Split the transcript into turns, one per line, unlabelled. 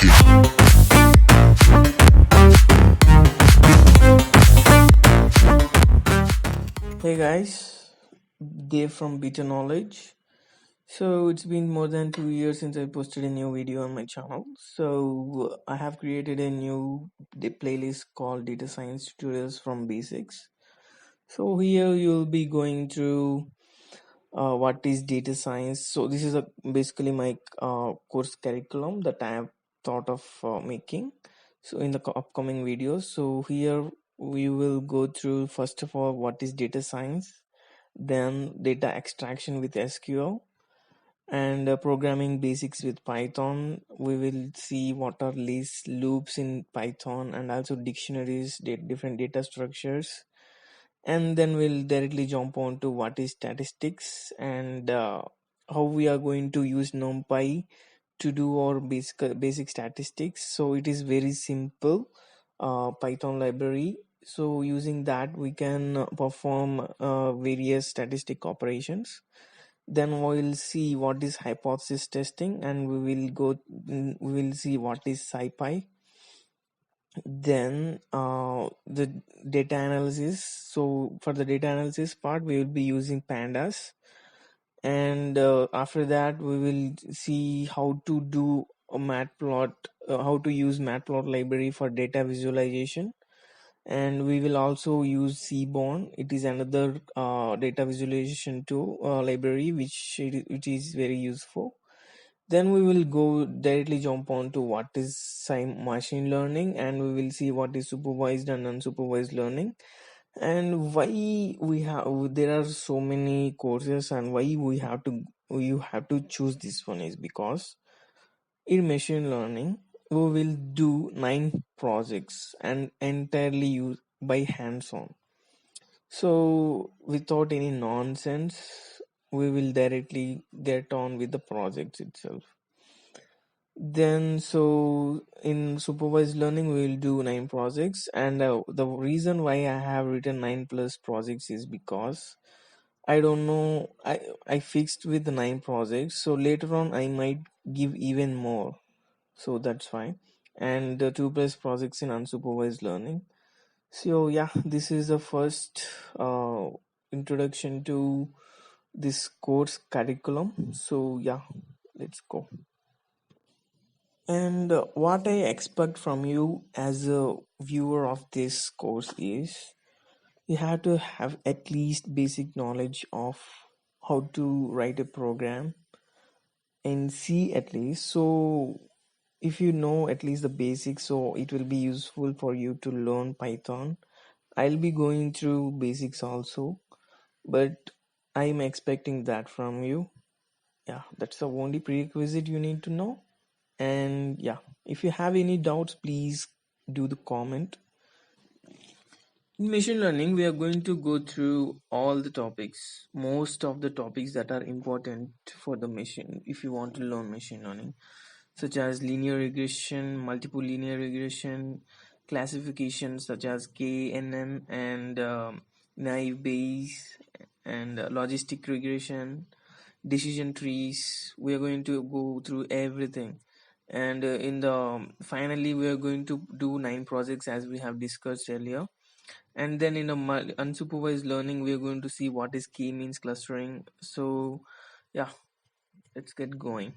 Hey guys, Dave from Beta Knowledge. So it's been more than 2 years since I posted a new video on my channel. So I have created a new playlist called Data Science Tutorials from Basics. So here you'll be going through what is data science. So this is basically my course curriculum that I have thought of making. So in the upcoming videos. So here we will go through first of all what is data science, then data extraction with SQL, and programming basics with Python. We will see what are lists, loops in Python, and also dictionaries, different data structures. And then we'll directly jump on to what is statistics and how we are going to use NumPy to do our basic statistics. So it is very simple Python library. So using that we can perform various statistic operations. Then we'll see what is hypothesis testing, and we will see what is sci-fi. Then the data analysis. So for the data analysis part we will be using pandas, and after that we will see how to do a matplot, how to use matplot library for data visualization. And we will also use Seaborn. It is another data visualization tool library which is very useful. Then we will go directly jump on to what is machine learning, and we will see what is supervised and unsupervised learning, and why we have there are so many courses, and why you have to choose this one is because in machine learning we will do 9 projects and entirely use by hands-on. So without any nonsense, we will directly get on with the projects itself. Then so in supervised learning we will do 9 projects, and the reason why I have written 9 plus projects is because I don't know, I fixed with the 9 projects, so later on I might give even more, so that's fine. And 2 plus projects in unsupervised learning. So yeah, this is the first introduction to this course curriculum. So yeah, let's go. And what I expect from you as a viewer of this course is you have to have at least basic knowledge of how to write a program in C at least. So if you know at least the basics, so it will be useful for you to learn Python. I'll be going through basics also, but I'm expecting that from you. Yeah, that's the only prerequisite you need to know. And yeah, if you have any doubts, please do the comment. In machine learning, we are going to go through all the topics, most of the topics that are important for the machine if you want to learn machine learning, such as linear regression, multiple linear regression, classifications such as KNN and naive Bayes, and logistic regression, decision trees. We are going to go through everything, and in the finally we are going to do 9 projects as we have discussed earlier. And then in a unsupervised learning we are going to see what is k-means clustering. So yeah, let's get going.